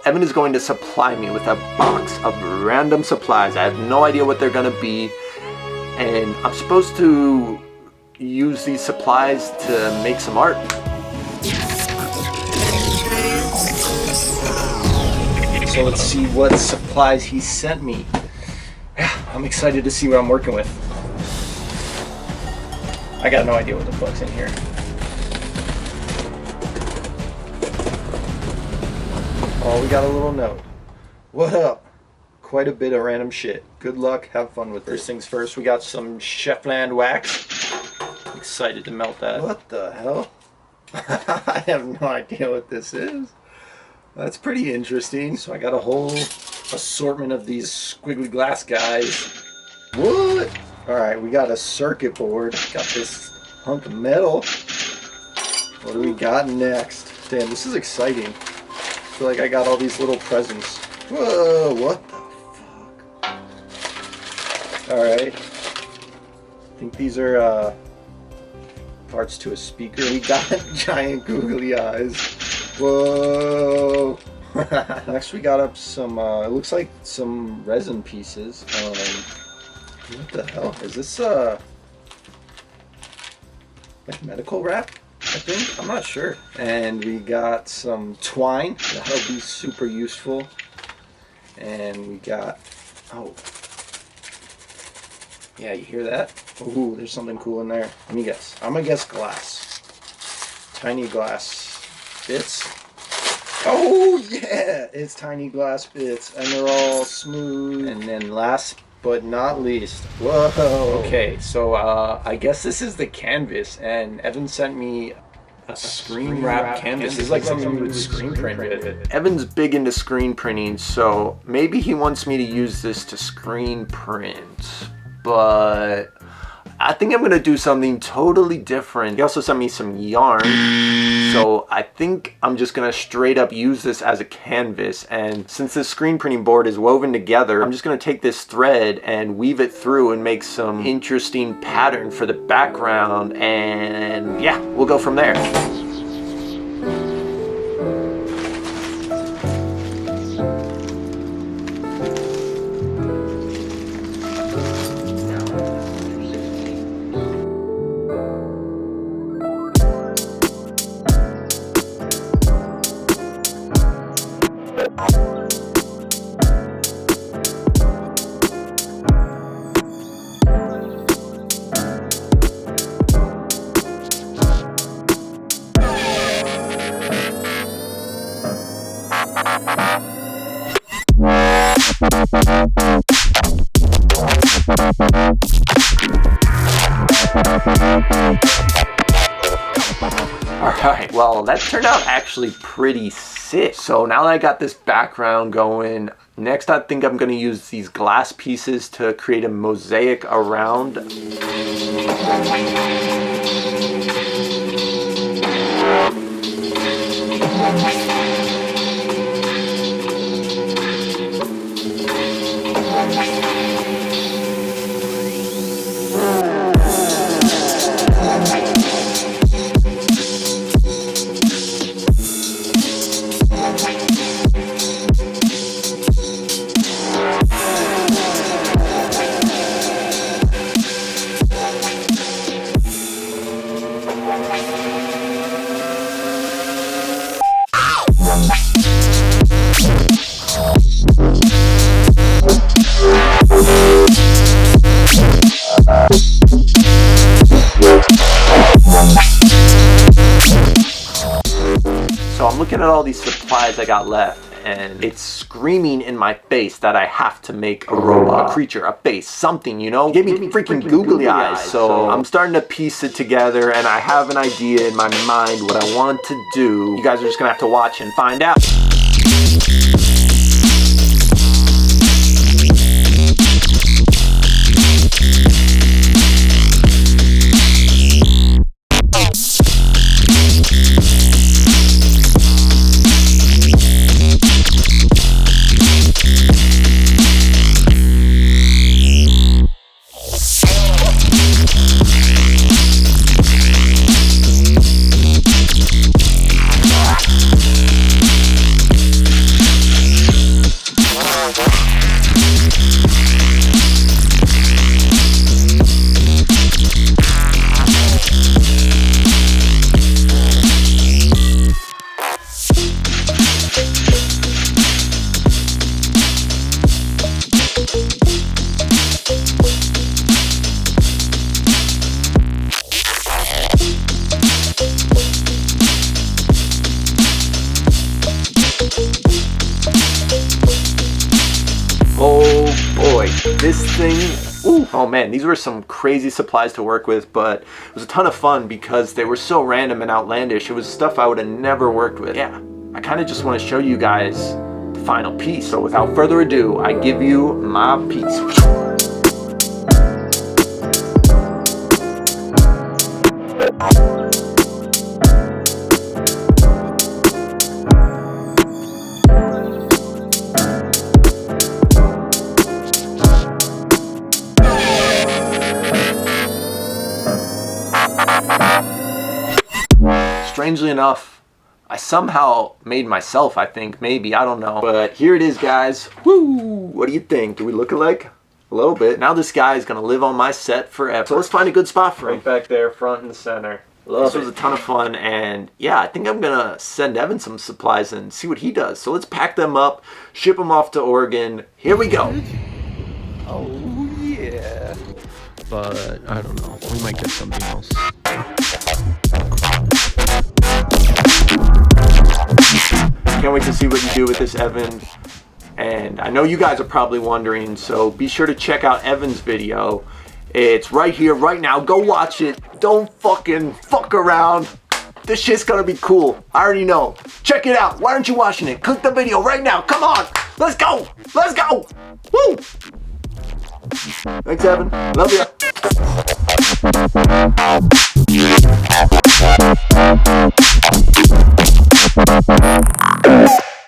Evan is going to supply me with a box of random supplies. I have no idea what they're gonna be, and I'm supposed to use these supplies to make some art. So let's see what supplies he sent me. I'm excited to see what I'm working with. I got no idea what the fuck's in here. Oh, we got a little note. What up? Quite a bit of random shit. Good luck, have fun with it. First things first, we got some Chefland wax. Excited to melt that. What the hell? I have no idea what this is. That's pretty interesting. So I got a whole assortment of these squiggly glass guys. What? Alright, we got a circuit board. Got this hunk of metal. What do we got next? Damn, this is exciting. I feel like I got all these little presents. Whoa, what the fuck? Alright. I think these are parts to a speaker. We got giant googly eyes. Whoa. Next we got up some, it looks like some resin pieces. What the hell? Is this, like medical wrap? I think? I'm not sure. And we got some twine. That'll be super useful. And we got, oh. Yeah, you hear that? Ooh, there's something cool in there. Let me guess. I'm gonna guess glass. Tiny glass bits. Oh yeah! It's tiny glass bits. And they're all smooth. And then last but not least, whoa. Okay, so I guess this is the canvas, and Evan sent me a screen wrap canvas. This is like something you would screen print with. Evan's big into screen printing, so maybe he wants me to use this to screen print, but I think I'm gonna do something totally different. He also sent me some yarn, so I think I'm just gonna straight up use this as a canvas. And since this screen printing board is woven together, I'm just gonna take this thread and weave it through and make some interesting pattern for the background, and yeah, we'll go from there. Alright, well that turned out actually pretty sick. So now that I got this background going, next I think I'm going to use these glass pieces to create a mosaic around. So I'm looking at all these supplies I got left, and it's screaming in my face that I have to make a robot, a creature, a face, something, you know? Give me freaking googly eyes. So I'm starting to piece it together, and I have an idea in my mind what I want to do. You guys are just gonna have to watch and find out. this thing, ooh, oh man, these were some crazy supplies to work with, but it was a ton of fun because they were so random and outlandish. It was stuff I would have never worked with. Yeah, I kind of just want to show you guys the final piece. So without further ado, I give you my piece. Strangely enough, I somehow made myself, I think, maybe, I don't know. But here it is, guys. Woo! What do you think? Do we look alike? A little bit. Now this guy is gonna live on my set forever. So let's find a good spot for him. Right back there, front and center. This was a ton of fun, and yeah, I think I'm gonna send Evan some supplies and see what he does. So let's pack them up, ship them off to Oregon. Here we go. Oh yeah. But I don't know. We might get something else. Can't wait to see what you do with this, Evan. And I know you guys are probably wondering, so be sure to check out Evan's video. It's right here, right now. Go watch it. Don't fucking fuck around. This shit's gonna be cool. I already know. Check it out. Why aren't you watching it? Click the video right now. Come on. Let's go. Let's go. Woo. Thanks, Evan. Love ya.